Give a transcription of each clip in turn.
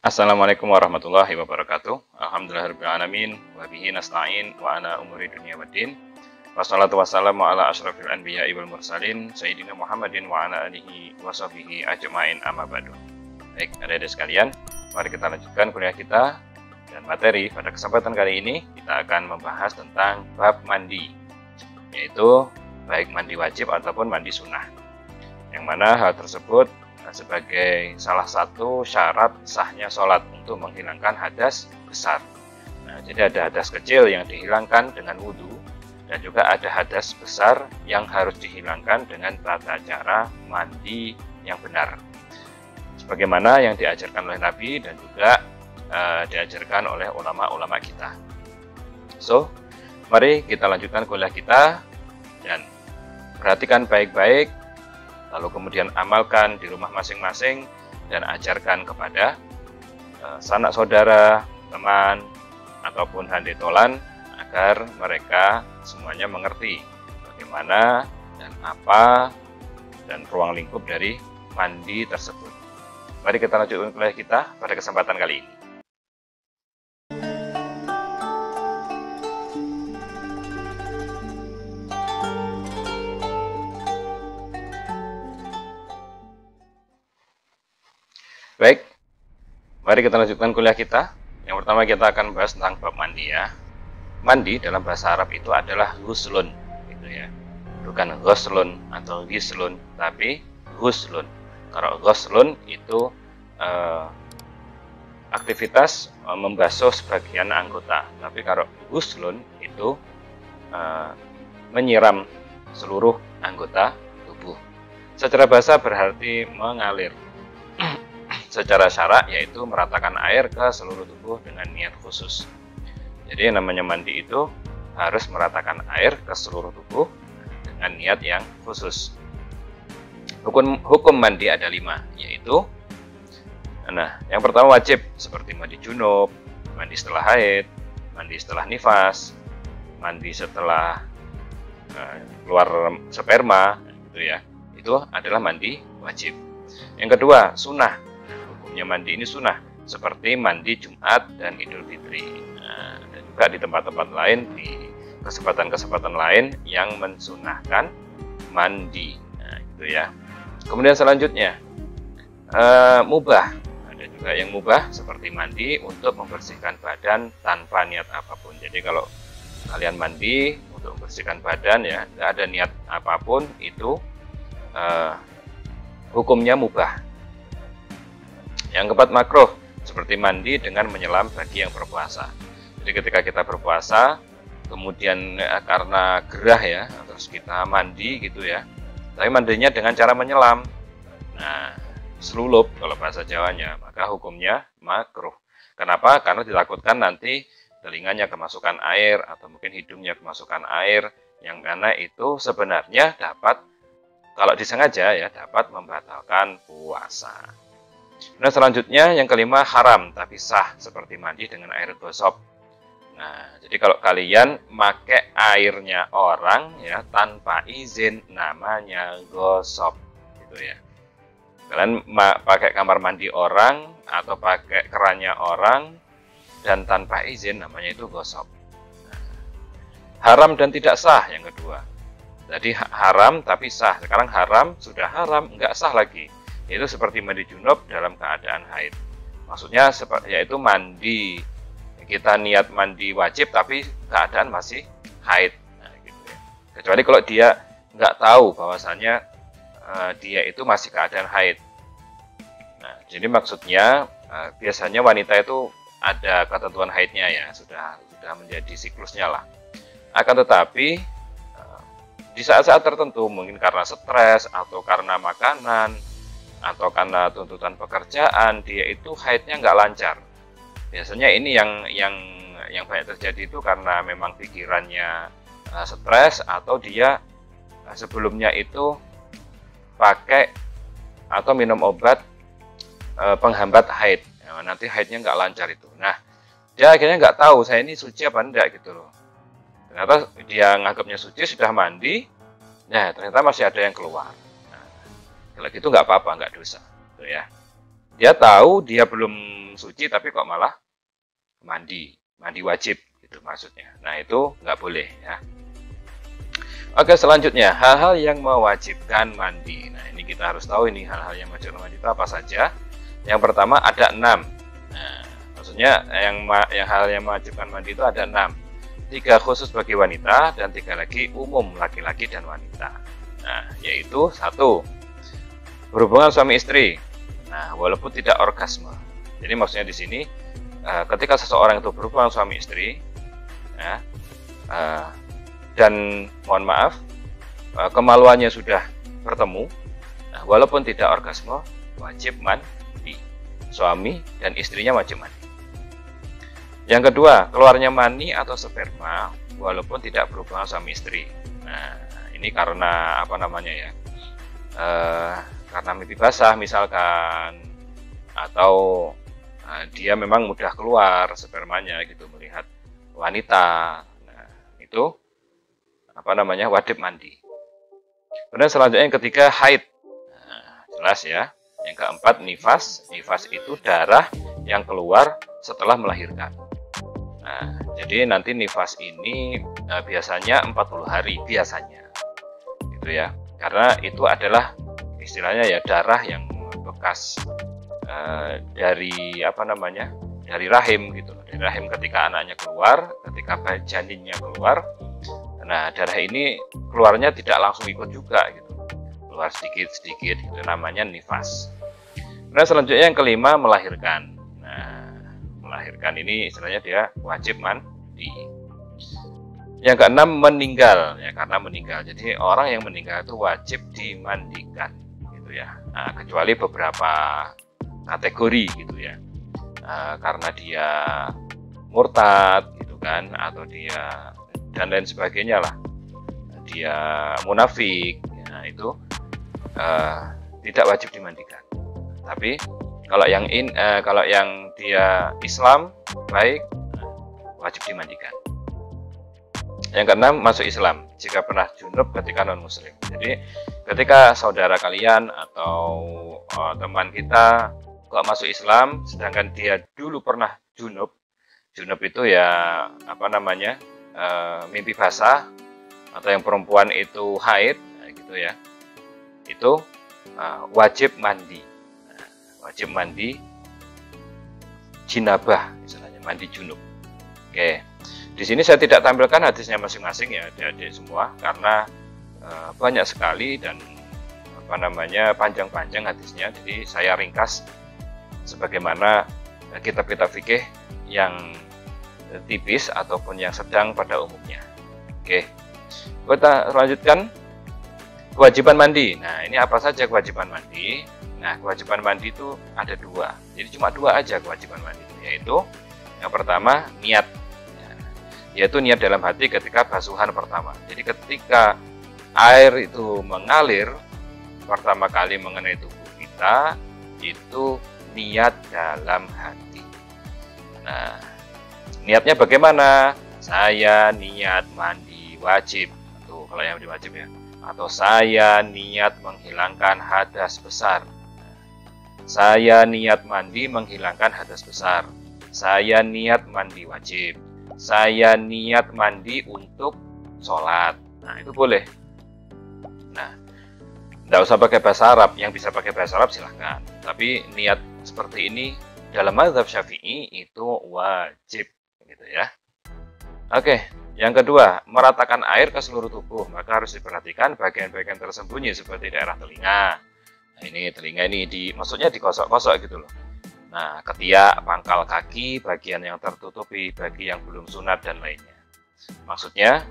Assalamualaikum warahmatullahi wabarakatuh. Alhamdulillahirrahmanirrahim. Wabihi nasta'in wa ala umuri dunia waddin. Wassalatu wassalamu ala ashrafil anbiya'i wal mursalin Sayyidina Muhammadin wa ala alihi wa sahbihi ajma'in amma ba'du. Baik, adik-adik sekalian, mari kita lanjutkan kuliah kita. Dan materi pada kesempatan kali ini kita akan membahas tentang bab mandi, yaitu baik mandi wajib ataupun mandi sunnah. Yang mana hal tersebut sebagai salah satu syarat sahnya sholat untuk menghilangkan hadas besar. Nah, jadi ada hadas kecil yang dihilangkan dengan wudhu, dan juga ada hadas besar yang harus dihilangkan dengan tata cara mandi yang benar, sebagaimana yang diajarkan oleh Nabi dan juga diajarkan oleh ulama-ulama kita. So, mari kita lanjutkan kuliah kita dan perhatikan baik-baik, lalu kemudian amalkan di rumah masing-masing dan ajarkan kepada sanak saudara, teman, ataupun handetolan agar mereka semuanya mengerti bagaimana dan apa dan ruang lingkup dari mandi tersebut. Mari kita lanjutkan kuliah kita pada kesempatan kali ini. Baik, mari kita lanjutkan kuliah kita. Yang pertama kita akan bahas tentang bab mandi ya. Mandi dalam bahasa Arab itu adalah ghuslun, gitu ya. Bukan ghuslun atau ghislun, tapi ghuslun. Kalau ghuslun itu aktivitas membasuh sebagian anggota, tapi kalau ghuslun itu menyiram seluruh anggota tubuh. Secara bahasa berarti mengalir. Secara syarak yaitu meratakan air ke seluruh tubuh dengan niat khusus. Jadi yang namanya mandi itu harus meratakan air ke seluruh tubuh dengan niat yang khusus. Hukum mandi ada 5, yaitu yang pertama wajib seperti mandi junub, mandi setelah haid, mandi setelah nifas, mandi setelah keluar sperma, gitu ya. Itu adalah mandi wajib. Yang kedua, sunnah. Mandi ini sunnah seperti mandi Jumat dan Idul Fitri, dan juga di tempat-tempat lain, di kesempatan-kesempatan lain yang mensunahkan mandi, itu ya. Kemudian selanjutnya mubah, ada juga yang mubah seperti mandi untuk membersihkan badan tanpa niat apapun. Jadi kalau kalian mandi untuk membersihkan badan ya, nggak ada niat apapun, itu hukumnya mubah. Yang keempat makruh, seperti mandi dengan menyelam bagi yang berpuasa. Jadi ketika kita berpuasa, kemudian karena gerah ya, terus kita mandi gitu ya, tapi mandinya dengan cara menyelam. Nah, selulup kalau bahasa Jawanya, maka hukumnya makruh. Kenapa? Karena ditakutkan nanti telinganya kemasukan air atau mungkin hidungnya kemasukan air, yang mana itu sebenarnya dapat, kalau disengaja ya, dapat membatalkan puasa. Nah, selanjutnya yang kelima haram tapi sah seperti mandi dengan air gosok. Nah, jadi kalau kalian pakai airnya orang ya tanpa izin, namanya gosok, gitu ya. Kalian pakai kamar mandi orang atau pakai kerannya orang dan tanpa izin, namanya itu gosok. Nah, haram dan tidak sah yang kedua. Jadi haram tapi sah. Sekarang haram sudah haram, nggak sah lagi. Itu seperti mandi junub dalam keadaan haid. Maksudnya yaitu mandi, kita niat mandi wajib tapi keadaan masih haid, nah, gitu ya. Kecuali kalau dia nggak tahu bahwasannya dia itu masih keadaan haid. Nah, jadi maksudnya biasanya wanita itu ada ketentuan haidnya ya, sudah menjadi siklusnya lah. Akan tetapi di saat-saat tertentu, mungkin karena stres atau karena makanan atau karena tuntutan pekerjaan, dia itu haidnya nggak lancar. Biasanya ini yang banyak terjadi itu karena memang pikirannya stres, atau dia sebelumnya itu pakai atau minum obat penghambat haid. Nah, nanti haidnya nggak lancar itu. Nah, dia akhirnya nggak tahu saya ini suci apa enggak gitu loh. Ternyata dia nganggapnya suci, sudah mandi, nah ternyata masih ada yang keluar. Kalau gitu nggak apa-apa, nggak dosa, gitu ya. Dia tahu dia belum suci tapi kok malah mandi wajib gitu maksudnya. Nah, itu nggak boleh ya. Oke, selanjutnya hal-hal yang mewajibkan mandi. Nah, ini kita harus tahu ini hal-hal yang mewajibkan mandi itu apa saja. Yang pertama ada 6. Nah, maksudnya yang hal yang mewajibkan mandi itu ada 6. 3 khusus bagi wanita dan 3 lagi umum laki-laki dan wanita. Nah, yaitu 1. Berhubungan suami istri. Nah, walaupun tidak orgasme. Jadi maksudnya di sini ketika seseorang itu berhubungan suami istri, ya, dan mohon maaf kemaluannya sudah bertemu, nah, walaupun tidak orgasme wajib mandi. Suami dan istrinya wajib mandi. Yang kedua, keluarnya mani atau sperma walaupun tidak berhubungan suami istri. Nah, ini karena apa namanya ya? Karena mimpi basah misalkan, atau dia memang mudah keluar spermanya gitu melihat wanita. Nah, itu apa namanya? Wajib mandi. Kemudian selanjutnya yang ketiga haid. Nah, jelas ya. Yang keempat nifas. Nifas itu darah yang keluar setelah melahirkan. Nah, jadi nanti nifas ini biasanya 40 hari biasanya. Gitu ya. Karena itu adalah istilahnya ya darah yang bekas dari apa namanya? Dari rahim gitu. Dari rahim ketika anaknya keluar, ketika janinnya keluar. Nah, darah ini keluarnya tidak langsung ikut juga gitu. Keluar sedikit-sedikit, itu namanya nifas. Nah, selanjutnya yang kelima melahirkan. Nah, melahirkan ini istilahnya dia wajib mandi. Yang keenam meninggal, ya karena meninggal. Jadi orang yang meninggal itu wajib dimandikan, gitu ya. Nah, kecuali beberapa kategori gitu ya. Karena dia murtad, gitu kan, atau dia dan lain sebagainya lah, dia munafik, ya, itu tidak wajib dimandikan. Tapi kalau yang dia Islam baik, wajib dimandikan. Yang keenam masuk Islam jika pernah junub ketika non muslim. Jadi ketika saudara kalian atau teman kita kok masuk Islam sedangkan dia dulu pernah junub itu ya apa namanya? Mimpi basah, atau yang perempuan itu haid, gitu ya, itu wajib mandi, wajib mandi jinabah, misalnya mandi junub. Oke, di sini saya tidak tampilkan hadisnya masing-masing ya, adik-adik semua, karena banyak sekali dan apa namanya panjang-panjang hadisnya. Jadi saya ringkas sebagaimana kitab-kitab fikih yang tipis ataupun yang sedang pada umumnya. Oke, kita lanjutkan kewajiban mandi. Nah, ini apa saja kewajiban mandi? Nah, kewajiban mandi itu ada 2. Jadi cuma 2 aja kewajiban mandi, yaitu yang pertama niat, yaitu niat dalam hati ketika basuhan pertama. Jadi ketika air itu mengalir pertama kali mengenai tubuh kita, itu niat dalam hati. Nah, niatnya bagaimana? Saya niat mandi wajib, tuh kalau yang wajib ya. Atau saya niat menghilangkan hadas besar. Saya niat mandi menghilangkan hadas besar. Saya niat mandi wajib. Saya niat mandi untuk sholat. Nah, itu boleh. Nah, tidak usah pakai bahasa Arab. Yang bisa pakai bahasa Arab silahkan. Tapi niat seperti ini dalam mazhab Syafi'i itu wajib. Gitu ya. Oke, yang kedua, meratakan air ke seluruh tubuh, maka harus diperhatikan bagian-bagian tersembunyi seperti daerah telinga. Nah, ini telinga ini maksudnya dikosok-kosok gitu loh. Nah, ketiak, pangkal kaki, bagian yang tertutupi, bagi yang belum sunat dan lainnya. Maksudnya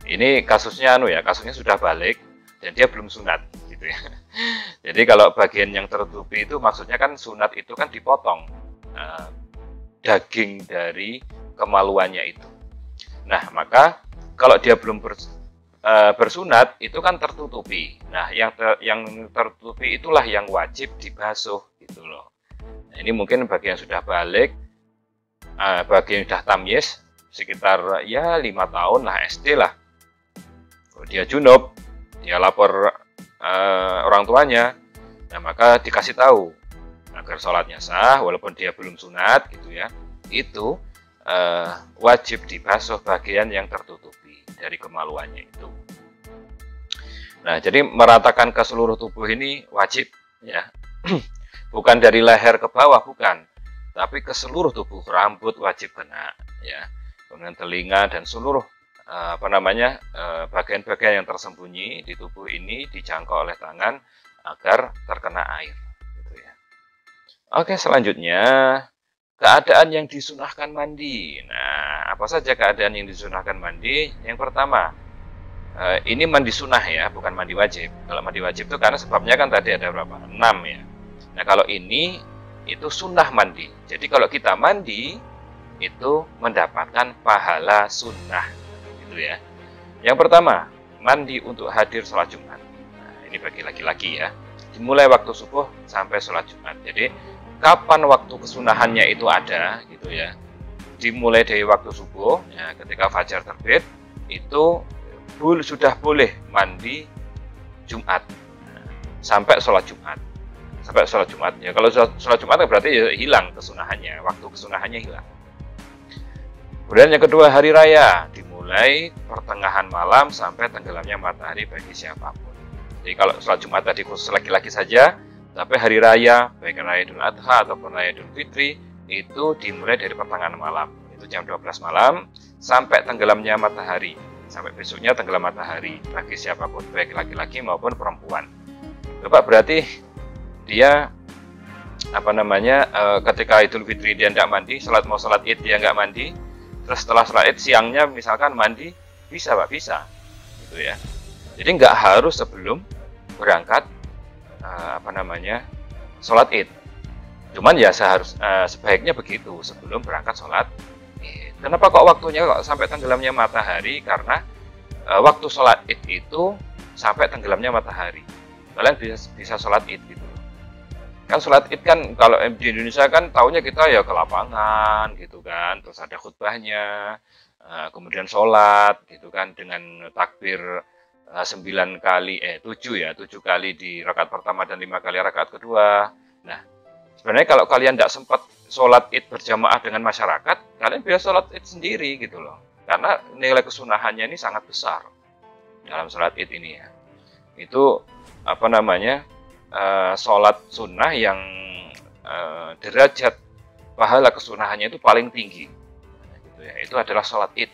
ini kasusnya kasusnya sudah balik dan dia belum sunat gitu ya. Jadi kalau bagian yang tertutupi itu maksudnya kan sunat itu kan dipotong daging dari kemaluannya itu. Nah, maka kalau dia belum bersunat itu kan tertutupi. Nah, yang tertutupi itulah yang wajib dibasuh gitu loh. Nah, ini mungkin bagi yang sudah balik, bagi yang sudah tamyiz sekitar ya 5 tahun lah, SD lah. Kalau dia junub, dia lapor orang tuanya, nah maka dikasih tahu agar sholatnya sah, walaupun dia belum sunat gitu ya, itu wajib dibasuh bagian yang tertutupi dari kemaluannya itu. Nah, jadi meratakan ke seluruh tubuh ini wajib ya. Bukan dari leher ke bawah, bukan. Tapi ke seluruh tubuh, rambut wajib kena ya. Kemudian telinga dan seluruh bagian-bagian yang tersembunyi di tubuh ini dijangkau oleh tangan agar terkena air gitu ya. Oke, selanjutnya keadaan yang disunahkan mandi. Nah, apa saja keadaan yang disunahkan mandi? Yang pertama, ini mandi sunnah ya, bukan mandi wajib. Kalau mandi wajib itu karena sebabnya kan tadi ada berapa? 6 ya. Nah, kalau ini itu sunnah mandi. Jadi kalau kita mandi itu mendapatkan pahala sunnah gitu ya. Yang pertama, mandi untuk hadir sholat Jumat. Nah, ini bagi laki-laki ya. Dimulai waktu subuh sampai sholat Jumat. Jadi kapan waktu kesunahannya itu ada gitu ya. Dimulai dari waktu subuh ya, ketika fajar terbit itu sudah boleh mandi Jumat sampai sholat Jumat. Sampai sholat Jumat ya. Kalau sholat Jumat berarti ya hilang kesunahannya, waktu kesunahannya hilang. Kemudian yang kedua, hari raya dimulai pertengahan malam sampai tenggelamnya matahari bagi siapapun. Jadi kalau sholat Jumat tadi khusus laki-laki saja, tapi hari raya baik raya Idul Adha ataupun raya Idul Fitri itu dimulai dari pertengahan malam. Itu jam 12 malam sampai tenggelamnya matahari. Sampai besoknya tenggelam matahari bagi siapapun, baik laki-laki maupun perempuan. Bapak berarti dia ketika Idul Fitri dia tidak mandi, mau sholat Id dia nggak mandi, terus setelah sholat Id siangnya misalkan mandi, bisa Pak, bisa gitu ya. Jadi nggak harus sebelum berangkat sholat Id. Cuman ya sebaiknya begitu sebelum berangkat sholat Id. Kenapa kok waktunya kok sampai tenggelamnya matahari? Karena waktu sholat Id itu sampai tenggelamnya matahari. Kalian bisa sholat Id gitu. Kan sholat Id kan kalau di Indonesia kan taunya kita ya ke lapangan gitu kan, terus ada khutbahnya, kemudian sholat gitu kan dengan takbir 7 kali di rakaat pertama dan 5 kali rakaat kedua. Nah, sebenarnya kalau kalian tidak sempat sholat Id berjamaah dengan masyarakat, kalian bisa sholat Id sendiri gitu loh. Karena nilai kesunahannya ini sangat besar dalam sholat Id ini ya. Itu sholat sunnah yang derajat pahala kesunahannya itu paling tinggi. Gitu ya. Itu adalah sholat Id,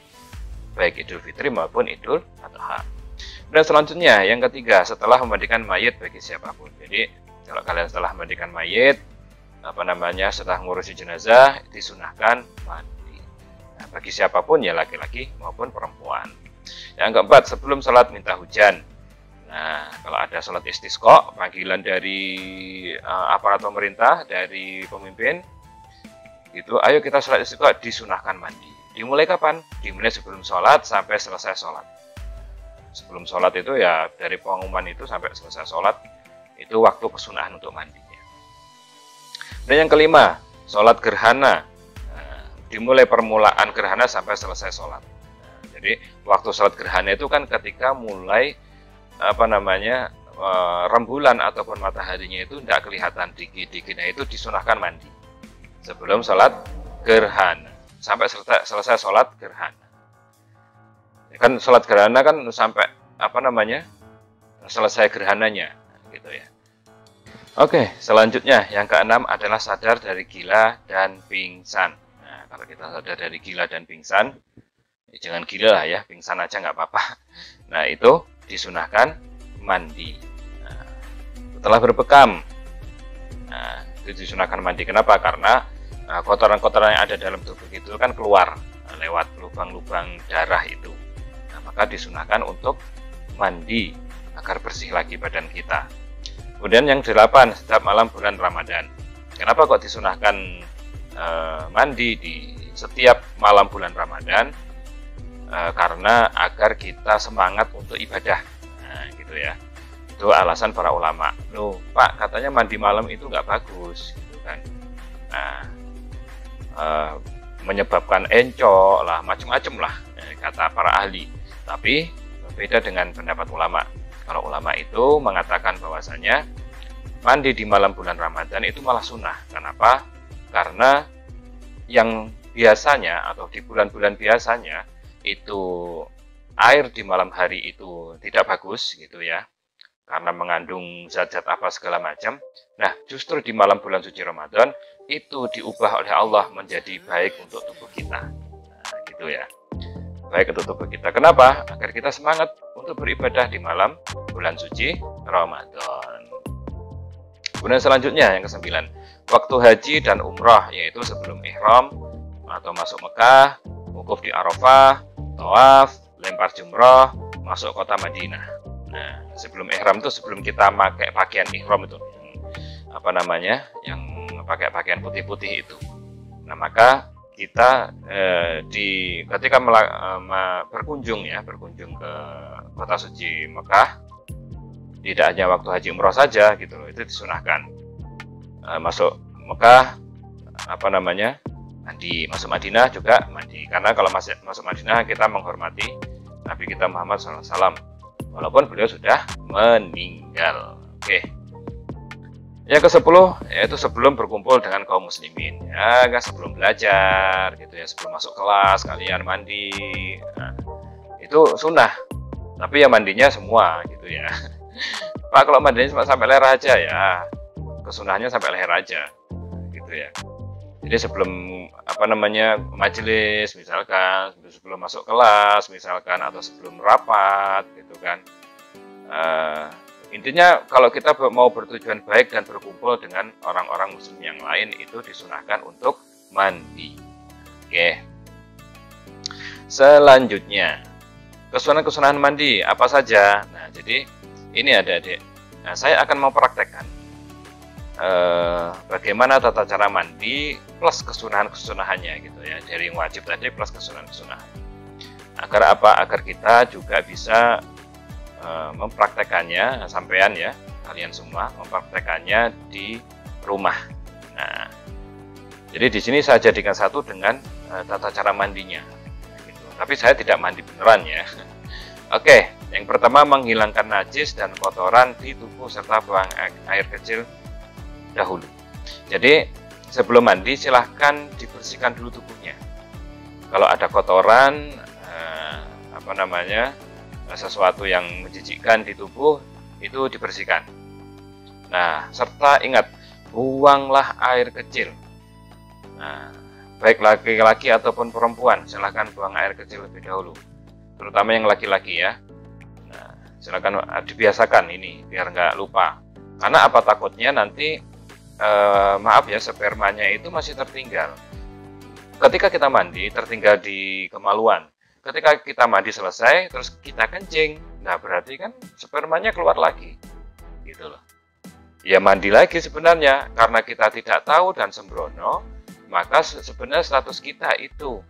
baik Idul Fitri maupun Idul Adha. Dan selanjutnya yang ketiga, setelah memandikan mayit bagi siapapun. Jadi kalau kalian setelah memandikan mayit, setelah ngurusi jenazah, disunahkan mandi. Nah, bagi siapapun ya laki-laki maupun perempuan. Yang keempat, sebelum sholat minta hujan. Nah, kalau ada sholat istisqa, panggilan dari aparat pemerintah, dari pemimpin, gitu, ayo kita sholat istisqa, disunahkan mandi. Dimulai kapan? Dimulai sebelum sholat sampai selesai sholat. Sebelum sholat itu ya dari pengumuman itu sampai selesai sholat, itu waktu kesunahan untuk mandinya. Dan yang kelima, sholat gerhana. Nah, dimulai permulaan gerhana sampai selesai sholat. Nah, jadi waktu sholat gerhana itu kan ketika mulai rembulan ataupun mataharinya itu tidak kelihatan dikit-dikit. Nah, itu disunahkan mandi sebelum sholat gerhana sampai selesai sholat gerhana. Kan sholat gerhana kan sampai selesai gerhananya gitu ya. Oke, selanjutnya yang keenam adalah sadar dari gila dan pingsan. Nah, kalau kita sadar dari gila dan pingsan, ya jangan gila lah ya, pingsan aja nggak apa-apa. Nah, itu disunahkan mandi. Nah, setelah berbekam, nah, itu disunahkan mandi. Kenapa? Karena kotoran-kotoran yang ada dalam tubuh itu kan keluar lewat lubang-lubang darah itu. Nah, maka disunahkan untuk mandi agar bersih lagi badan kita. Kemudian yang 8, setiap malam bulan Ramadan. Kenapa kok disunahkan mandi di setiap malam bulan Ramadan? Karena agar kita semangat untuk ibadah. Nah, gitu ya. Itu alasan para ulama. Loh, Pak, katanya mandi malam itu nggak bagus, gitu kan. Nah, menyebabkan encok lah, macam-macam lah, kata para ahli. Tapi berbeda dengan pendapat ulama. Kalau ulama itu mengatakan bahwasanya mandi di malam bulan Ramadan itu malah sunnah. Kenapa? Karena yang biasanya atau di bulan-bulan biasanya itu air di malam hari itu tidak bagus gitu ya, karena mengandung zat-zat apa segala macam. Nah, justru di malam bulan suci Ramadan itu diubah oleh Allah menjadi baik untuk tubuh kita. Nah, gitu ya. Baik untuk tubuh kita. Kenapa? Agar kita semangat untuk beribadah di malam bulan suci Ramadan. Kemudian selanjutnya yang ke-9, waktu haji dan umrah, yaitu sebelum ihram atau masuk Mekah, wukuf di Arafah, tawaf, lempar jumrah, masuk kota Madinah. Nah, sebelum ihram itu sebelum kita pakai pakaian ihram itu, apa namanya, yang pakai pakaian putih-putih itu. Nah, maka kita ketika berkunjung ke kota suci Mekah, tidak hanya waktu haji umroh saja gitu, itu disunahkan. Masuk Mekah, apa namanya, mandi, masuk Madinah juga mandi, karena kalau masuk Madinah kita menghormati Nabi kita Muhammad SAW, walaupun beliau sudah meninggal. Oke. Yang ke-10 yaitu sebelum berkumpul dengan kaum muslimin, ya, sebelum belajar gitu ya, sebelum masuk kelas kalian mandi. Nah, itu sunnah, tapi ya mandinya semua gitu ya. Pak, kalau mandinya cuma sampai leher aja ya, kesunahannya sampai leher aja gitu ya. Jadi sebelum apa namanya majelis misalkan, sebelum masuk kelas misalkan, atau sebelum rapat gitu kan. Intinya kalau kita mau bertujuan baik dan berkumpul dengan orang-orang muslim yang lain, itu disunahkan untuk mandi. Oke. Selanjutnya, kesunahan-kesunahan mandi apa saja? Nah, jadi ini adik-adik. Nah, saya akan mau praktekkan bagaimana tata cara mandi plus kesunahan-kesunahannya gitu ya. Dari yang wajib tadi plus kesunahan-kesunahan. Agar apa? Agar kita juga bisa mempraktekannya, sampean ya, kalian semua mempraktekannya di rumah. Nah, jadi di sini saya jadikan satu dengan tata cara mandinya. Gitu. Tapi saya tidak mandi beneran ya. Oke, yang pertama menghilangkan najis dan kotoran di tubuh serta buang air kecil dahulu. Jadi sebelum mandi silahkan dibersihkan dulu tubuhnya. Kalau ada kotoran, apa namanya, sesuatu yang menjijikkan di tubuh, itu dibersihkan. Nah, serta ingat, buanglah air kecil. Nah, baik laki-laki ataupun perempuan, silahkan buang air kecil lebih dahulu. Terutama yang laki-laki ya. Nah, silahkan dibiasakan ini, biar nggak lupa. Karena apa, takutnya nanti, maaf ya, spermanya itu masih tertinggal. Ketika kita mandi, tertinggal di kemaluan. Ketika kita mandi selesai, terus kita kencing, nah berarti kan spermanya keluar lagi, gitu loh. Ya mandi lagi sebenarnya, karena kita tidak tahu dan sembrono, maka sebenarnya status kita itu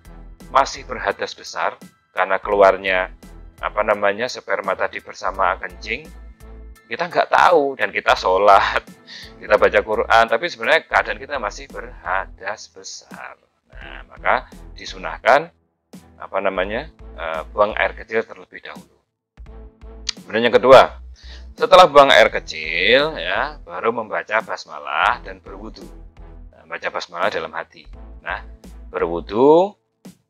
masih berhadas besar, karena keluarnya, apa namanya, sperma tadi bersama kencing, kita nggak tahu, dan kita sholat, kita baca Quran, tapi sebenarnya keadaan kita masih berhadas besar. Nah, maka disunahkan, apa namanya, buang air kecil terlebih dahulu. Kemudian yang kedua, setelah buang air kecil ya, baru membaca basmalah dan berwudu. Nah, baca basmalah dalam hati. Nah, berwudu.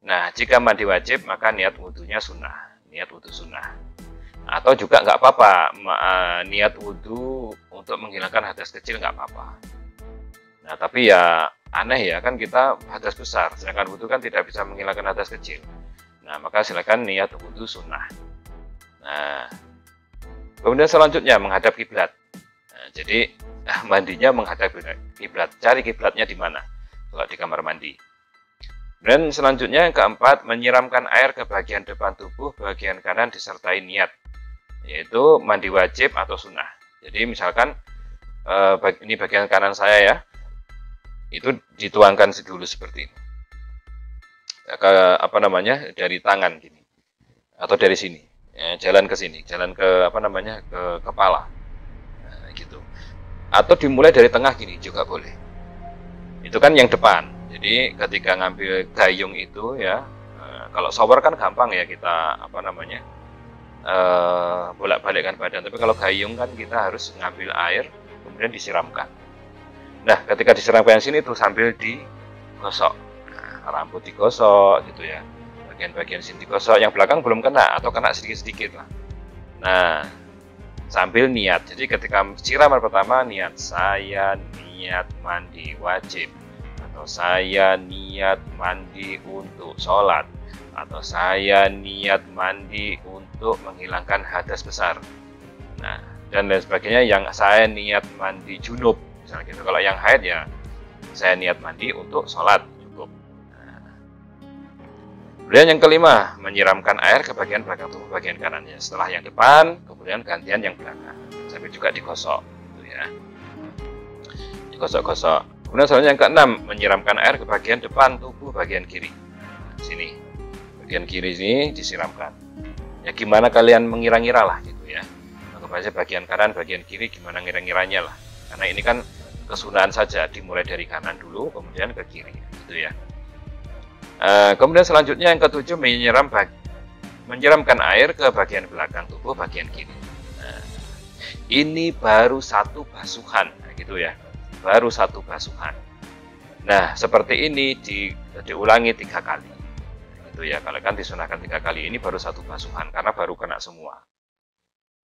Nah, jika mandi wajib maka niat wudunya sunnah, niat wudu sunnah. Atau juga nggak apa-apa, niat wudu untuk menghilangkan hadas kecil nggak apa-apa. Nah, tapi ya aneh ya, kan kita hadas besar, sedangkan wudu kan tidak bisa menghilangkan hadas kecil. Nah, maka silakan niat wudu sunnah. Nah, kemudian selanjutnya menghadap kiblat. Nah, jadi mandinya menghadap kiblat. Cari kiblatnya di mana? Kalau di kamar mandi. Dan selanjutnya yang keempat, menyiramkan air ke bagian depan tubuh, bagian kanan disertai niat, yaitu mandi wajib atau sunnah. Jadi misalkan ini bagian kanan saya ya, itu dituangkan dulu seperti ini. Apa namanya, dari tangan gini atau dari sini ya, jalan ke sini, jalan ke apa namanya, ke kepala, nah, gitu. Atau dimulai dari tengah gini juga boleh. Itu kan yang depan. Jadi ketika ngambil gayung itu ya, kalau shower kan gampang ya, kita apa namanya, bolak-balikkan badan. Tapi kalau gayung kan kita harus ngambil air kemudian disiramkan. Nah, ketika disiramkan sini tuh sambil digosok. Nah, rambut digosok gitu ya. Bagian-bagian sini digosok, yang belakang belum kena atau kena sedikit-sedikit lah. Nah, sambil niat. Jadi ketika siraman pertama niat, saya niat mandi wajib, atau saya niat mandi untuk sholat, atau saya niat mandi untuk menghilangkan hadas besar. Nah, dan lain sebagainya, yang saya niat mandi junub misalnya gitu. Kalau yang haid ya saya niat mandi untuk sholat cukup. Kemudian yang kelima, menyiramkan air ke bagian belakang tubuh bagian kanannya. Setelah yang depan, kemudian gantian yang belakang. Sampai juga digosok, gitu ya. Digosok-gosok. Kemudian selanjutnya yang keenam, menyiramkan air ke bagian depan tubuh bagian kiri. Nah, sini, bagian kiri sini disiramkan. Ya gimana kalian mengira-ngira lah, gitu ya. Anggap aja bagian kanan, bagian kiri, gimana ngira-ngiranya lah. Karena ini kan kesunahan saja, dimulai dari kanan dulu, kemudian ke kiri, gitu ya. Kemudian selanjutnya yang ketujuh, menyiramkan air ke bagian belakang tubuh bagian kiri. Nah, ini baru satu basuhan, nah, gitu ya, baru satu basuhan. Nah, seperti ini diulangi 3 kali, gitu ya. Kalau kan disunahkan 3 kali, ini baru satu basuhan karena baru kena semua.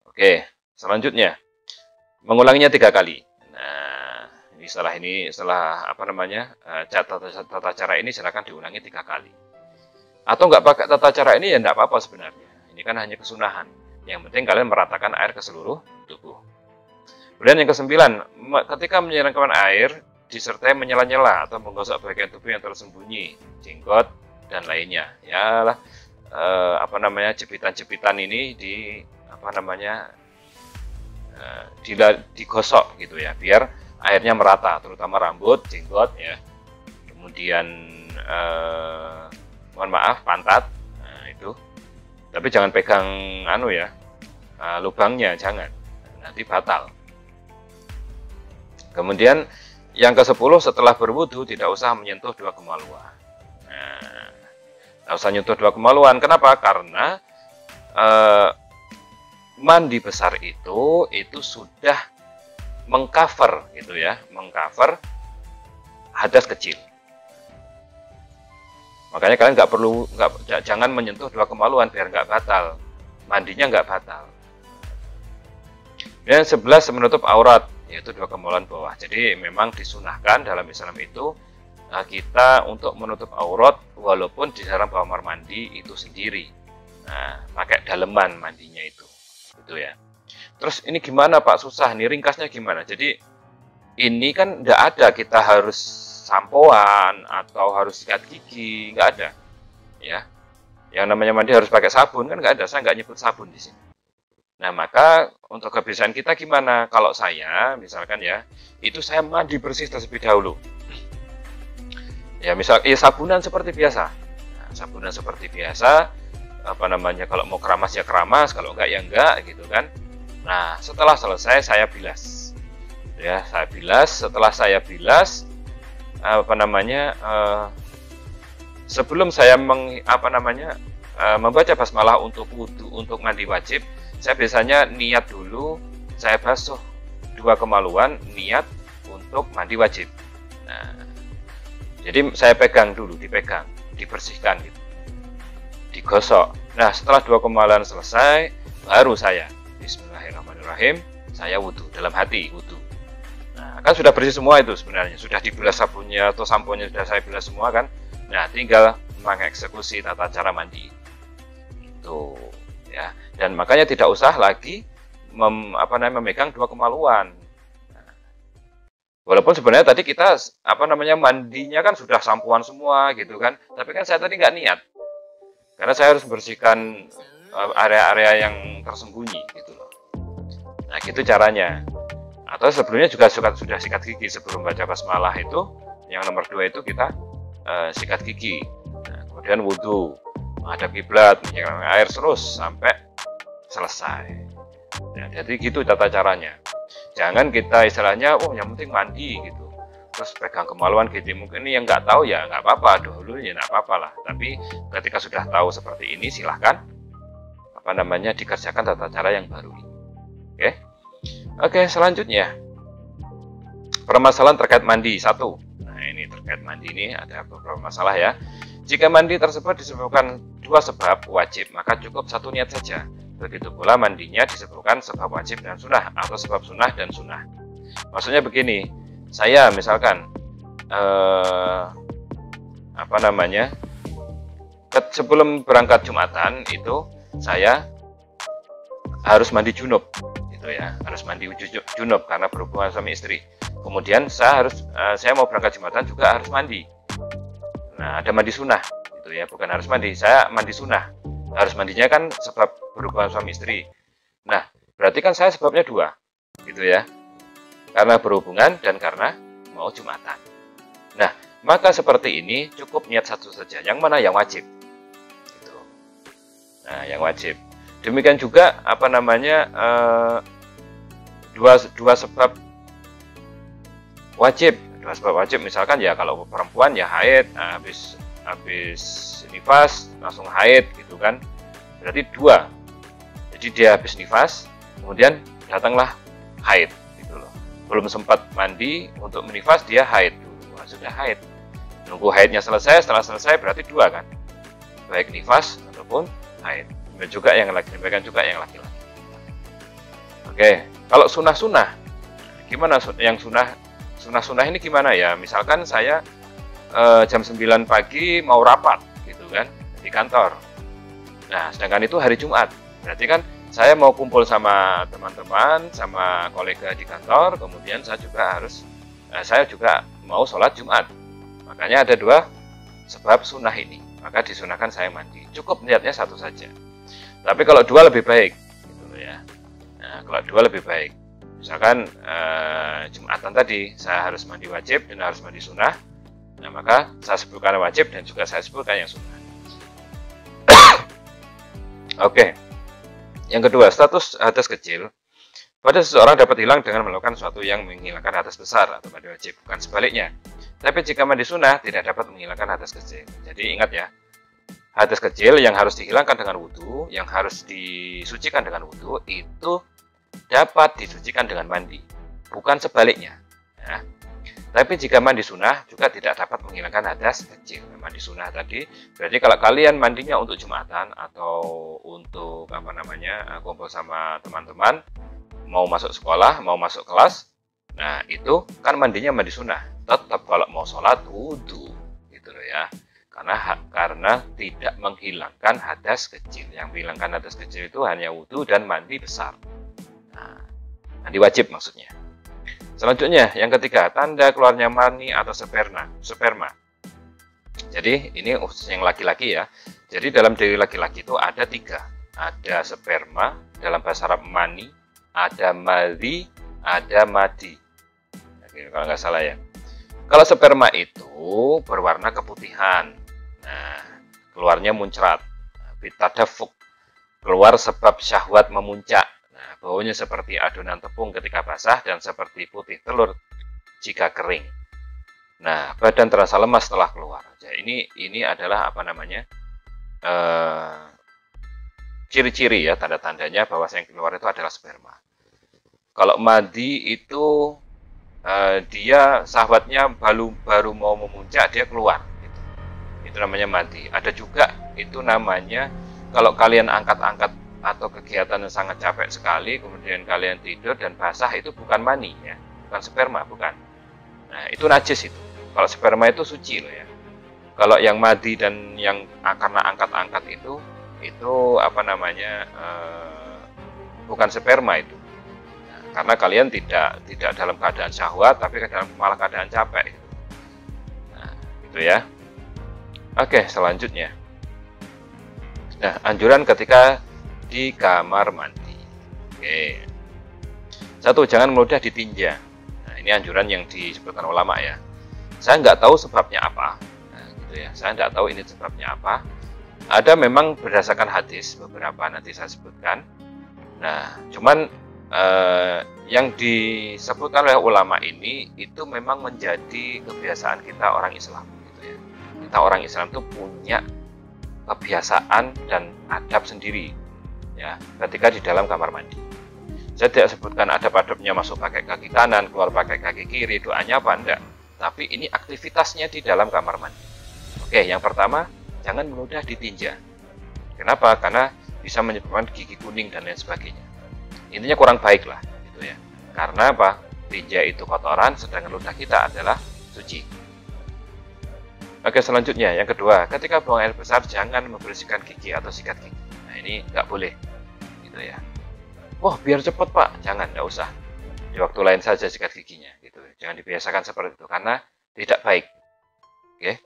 Oke, selanjutnya mengulanginya 3 kali. Nah, setelah apa namanya, tata cara ini silakan diulangi 3 kali. Atau nggak pakai tata cara ini ya nggak apa-apa sebenarnya. Ini kan hanya kesunahan. Yang penting kalian meratakan air ke seluruh tubuh. Kemudian yang ke-9, ketika menyiramkan air disertai menyela-nyela atau menggosok bagian tubuh yang tersembunyi, jenggot dan lainnya. Ya lah, apa namanya, jepitan-jepitan ini digosok gitu ya, biar airnya merata, terutama rambut, jenggot ya. Kemudian mohon maaf, pantat. Nah, itu. Tapi jangan pegang lubangnya, jangan. Nanti batal. Kemudian yang ke-10, setelah berwudu tidak usah menyentuh 2 kemaluan. Nah, tidak usah menyentuh 2 kemaluan. Kenapa? Karena mandi besar itu sudah mengcover gitu ya, mengcover hadas kecil. Makanya kalian jangan menyentuh 2 kemaluan biar nggak batal, mandinya nggak batal. Dan 11, menutup aurat, yaitu 2 kemaluan bawah. Jadi memang disunahkan dalam Islam itu kita untuk menutup aurat walaupun di dalam kamar mandi itu sendiri. Nah, pakai daleman mandinya itu ya. Terus ini gimana Pak, susah nih, ringkasnya gimana? Jadi ini kan nggak ada kita harus sampoan atau harus sikat gigi, nggak ada ya. Yang namanya mandi harus pakai sabun kan nggak ada, saya nggak nyebut sabun di sini. Nah, maka untuk kebiasaan kita gimana? Kalau saya misalkan ya, itu saya mandi bersih terlebih dahulu ya, sabunan seperti biasa. Nah, sabunan seperti biasa, apa namanya, kalau mau keramas ya keramas, kalau enggak ya enggak gitu kan. Nah, setelah selesai saya bilas. Ya, saya bilas. Setelah saya bilas, sebelum saya membaca basmalah untuk wudu, untuk mandi wajib, saya biasanya niat dulu, saya basuh 2 kemaluan, niat untuk mandi wajib. Nah, jadi saya pegang dulu, dibersihkan gitu, digosok. Nah, setelah 2 kemaluan selesai, baru saya Bismillahirrahmanirrahim, saya wudhu, dalam hati wudhu. Nah, kan sudah bersih semua itu sebenarnya, sudah dibilas sabunnya atau samponya sudah saya bilas semua kan. Nah, tinggal mengeksekusi tata cara mandi itu ya. Dan makanya tidak usah lagi memegang 2 kemaluan. Nah, walaupun sebenarnya tadi kita mandinya kan sudah sampoan semua gitu kan, tapi kan saya tadi nggak niat karena saya harus membersihkan area-area yang tersembunyi gitu loh. Nah, gitu caranya. Atau sebelumnya juga sudah sikat gigi sebelum baca basmalah itu, yang nomor 2 itu kita sikat gigi. Nah, kemudian wudhu, menghadap kiblat, menyiramkan air terus sampai selesai. Ya, jadi gitu tata caranya. Jangan kita istilahnya, yang penting mandi gitu, terus pegang kemaluan gitu. Mungkin ini yang nggak tahu ya nggak apa-apa, dulu ya nggak apa-apa lah. Tapi ketika sudah tahu seperti ini, silahkan dikerjakan tata cara yang baru ini. Oke, selanjutnya Permasalahan terkait mandi. 1. Nah, ini terkait mandi ini ada beberapa masalah ya. Jika mandi tersebut disebabkan 2 sebab wajib, maka cukup 1 niat saja. Begitu pula mandinya disebabkan sebab wajib dan sunnah atau sebab sunnah dan sunnah. Maksudnya begini, saya misalkan sebelum berangkat Jumatan itu saya harus mandi junub, gitu ya, harus mandi junub karena berhubungan suami istri. Kemudian saya mau berangkat Jumatan juga harus mandi. Nah, ada mandi sunnah, gitu ya, bukan harus mandi. Saya mandi sunnah. Harus mandinya kan sebab berhubungan suami istri. Nah, berarti kan saya sebabnya 2, gitu ya, karena berhubungan dan karena mau Jumatan. Nah, maka seperti ini cukup niat 1 saja. Yang mana yang wajib? Gitu. Nah, yang wajib. Demikian juga dua sebab wajib. 2 sebab wajib misalkan ya kalau perempuan ya haid, habis nifas langsung haid gitu kan. Berarti 2. Jadi dia habis nifas, kemudian datanglah haid gitu loh. Belum sempat mandi untuk menifas dia haid dulu. Sudah haid. Nunggu haidnya selesai, setelah selesai berarti 2 kan. Baik nifas ataupun haid. Demikian juga yang laki-laki. Oke, kalau sunnah-sunnah gimana yang sunnah ini gimana ya? Misalkan saya jam 9 pagi mau rapat gitu kan di kantor. Nah, sedangkan itu hari Jumat. Berarti kan saya mau kumpul sama teman-teman, sama kolega di kantor, kemudian saya juga mau sholat Jumat. Makanya ada 2 sebab sunnah ini. Maka disunahkan saya mandi. Cukup niatnya 1 saja. Tapi kalau 2 lebih baik, gitu ya. Nah, kalau 2 lebih baik. Misalkan Jumatan tadi saya harus mandi wajib dan harus mandi sunnah. Nah, maka saya sebutkan wajib dan juga saya sebutkan yang sunnah. Oke. Yang kedua, status hadas kecil. Pada seseorang dapat hilang dengan melakukan sesuatu yang menghilangkan hadas besar atau mandi wajib, bukan sebaliknya. Tapi jika mandi sunnah tidak dapat menghilangkan hadas kecil. Jadi ingat ya, hadas kecil yang harus dihilangkan dengan wudhu, yang harus disucikan dengan wudhu, itu dapat disucikan dengan mandi, bukan sebaliknya. Ya. Tapi jika mandi sunnah juga tidak dapat menghilangkan hadas kecil. Mandi sunnah tadi berarti kalau kalian mandinya untuk Jumatan atau untuk kumpul sama teman-teman, mau masuk sekolah, mau masuk kelas, nah itu kan mandinya mandi sunnah. Tetap kalau mau sholat wudhu, gitu loh ya. Karena tidak menghilangkan hadas kecil. Yang menghilangkan hadas kecil itu hanya wudhu dan mandi besar. Nah, mandi wajib maksudnya. Selanjutnya, yang ketiga, tanda keluarnya mani atau sperma. Jadi, ini khusus yang laki-laki ya. Jadi, dalam diri laki-laki itu ada 3. Ada sperma, dalam bahasa Arab mani, ada madhi, ada madi. Kalau nggak salah ya. Kalau sperma itu berwarna keputihan. Nah, keluarnya muncrat. Bitadafuk. Keluar sebab syahwat memuncak. Baunya seperti adonan tepung ketika basah dan seperti putih telur jika kering. Nah, badan terasa lemas setelah keluar. Jadi ini adalah ciri-ciri ya, tanda-tandanya bahwa yang keluar itu adalah sperma. Kalau madi itu dia syahwatnya baru mau memuncak dia keluar. Gitu. Itu namanya madi. Ada juga itu namanya kalau kalian angkat-angkat atau kegiatan yang sangat capek sekali, kemudian kalian tidur dan basah, itu bukan mani ya, bukan sperma, bukan. Nah, itu najis itu. Kalau sperma itu suci loh ya. Kalau yang madi dan yang karena angkat-angkat itu bukan sperma itu. Nah, karena kalian tidak dalam keadaan syahwat, tapi malah keadaan capek. Nah, itu ya. Oke, selanjutnya. Nah, anjuran ketika di kamar mandi. Oke. 1. Jangan mudah ditinja. Nah, ini anjuran yang disebutkan ulama ya. Saya nggak tahu sebabnya apa. Nah, gitu ya. Saya nggak tahu ini sebabnya apa. Ada memang berdasarkan hadis beberapa nanti saya sebutkan. Nah, cuman yang disebutkan oleh ulama ini itu memang menjadi kebiasaan kita orang Islam. Gitu ya. Kita orang Islam itu punya kebiasaan dan adab sendiri. Ya, ketika di dalam kamar mandi. Saya tidak sebutkan adab-adabnya masuk pakai kaki kanan, keluar pakai kaki kiri, doanya apa enggak. Tapi ini aktivitasnya di dalam kamar mandi. Oke, yang pertama, jangan mudah ditinja. Kenapa? Karena bisa menyebabkan gigi kuning dan lain sebagainya. Intinya kurang baik lah, gitu ya. Karena apa? Tinja itu kotoran, sedangkan ludah kita adalah suci. Oke, selanjutnya yang kedua, ketika buang air besar jangan membersihkan gigi atau sikat gigi. Nah, ini nggak boleh, gitu ya. Wah, biar cepet Pak, jangan, nggak usah. Di waktu lain saja sikat giginya, gitu. Jangan dibiasakan seperti itu karena tidak baik. Oke.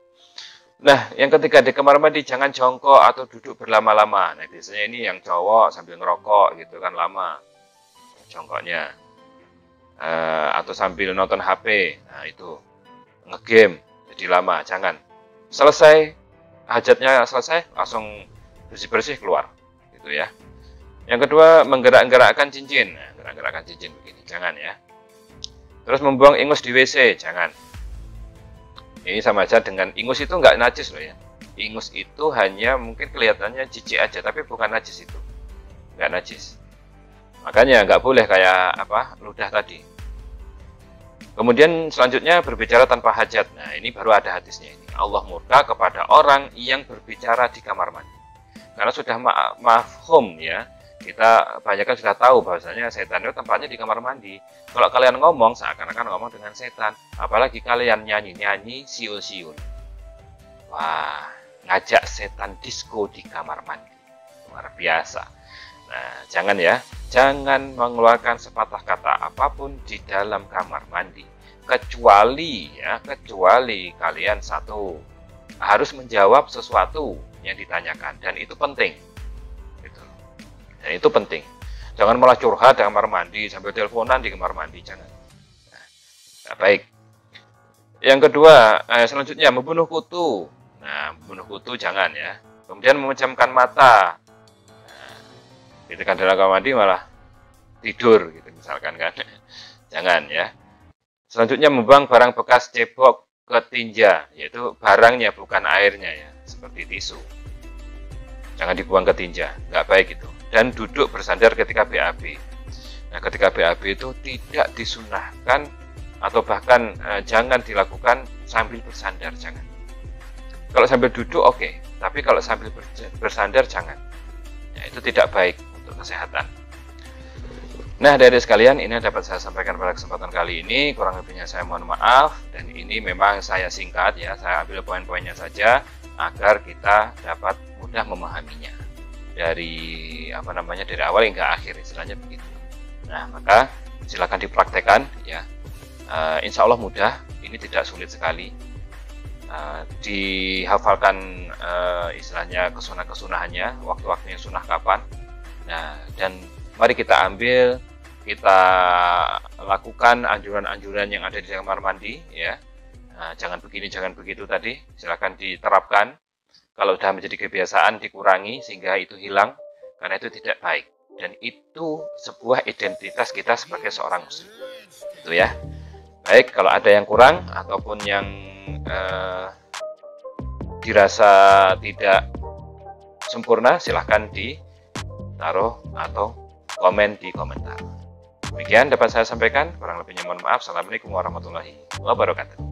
Nah, yang ketiga di kamar mandi jangan jongkok atau duduk berlama-lama. Nah, biasanya ini yang cowok sambil ngerokok, gitu kan lama jongkoknya, atau sambil nonton HP. Nah, itu ngegame jadi lama, jangan. Selesai hajatnya selesai langsung bersih-bersih keluar, gitu ya. Yang kedua, menggerak-gerakkan cincin. Nah, gerak-gerakkan cincin begini, jangan ya. Terus membuang ingus di WC, jangan. Ini sama aja dengan ingus itu nggak najis loh ya. Ingus itu hanya mungkin kelihatannya jijik aja, tapi bukan najis itu, nggak najis. Makanya nggak boleh kayak apa ludah tadi. Kemudian selanjutnya berbicara tanpa hajat. Nah, ini baru ada hadisnya ini. Allah murka kepada orang yang berbicara di kamar mandi. Karena sudah mafhum ya. Kita banyak kan sudah tahu bahwasanya setan itu tempatnya di kamar mandi. Kalau kalian ngomong seakan-akan ngomong dengan setan, apalagi kalian nyanyi-nyanyi siul-siul. Wah, ngajak setan disco di kamar mandi. Luar biasa. Nah, jangan ya. Jangan mengeluarkan sepatah kata apapun di dalam kamar mandi. Kecuali kalian satu harus menjawab sesuatu yang ditanyakan dan itu penting. Gitu. Dan itu penting. Jangan malah curhat di kamar mandi sambil teleponan di kamar mandi, jangan. Nah, baik. Yang kedua, selanjutnya membunuh kutu. Nah, membunuh kutu jangan ya. Kemudian memejamkan mata. Gitu kan dalam kamar mandi malah tidur gitu misalkan kan. Jangan ya. Selanjutnya membuang barang bekas cebok ke tinja, yaitu barangnya bukan airnya ya, seperti tisu. Jangan dibuang ke tinja, nggak baik itu. Dan duduk bersandar ketika BAB. Nah, ketika BAB itu tidak disunahkan atau bahkan jangan dilakukan sambil bersandar, jangan. Kalau sambil duduk oke, tapi kalau sambil bersandar jangan. Ya, itu tidak baik untuk kesehatan. Nah, dari sekalian ini dapat saya sampaikan pada kesempatan kali ini. Kurang lebihnya saya mohon maaf, dan ini memang saya singkat ya, saya ambil poin-poinnya saja agar kita dapat mudah memahaminya dari dari awal hingga akhir, istilahnya begitu. Nah, maka silakan dipraktekkan ya. Insya Allah mudah, ini tidak sulit sekali. Dihafalkan istilahnya kesunah-kesunahannya, waktu-waktunya sunah kapan. Nah, dan mari kita ambil, kita lakukan anjuran-anjuran yang ada di kamar mandi ya. Nah, jangan begini, jangan begitu tadi, silakan diterapkan. Kalau sudah menjadi kebiasaan dikurangi sehingga itu hilang, karena itu tidak baik dan itu sebuah identitas kita sebagai seorang muslim. Itu ya. Baik, kalau ada yang kurang ataupun yang dirasa tidak sempurna, silahkan ditaruh atau komen di komentar. Demikian dapat saya sampaikan, kurang lebihnya mohon maaf. Assalamualaikum warahmatullahi wabarakatuh.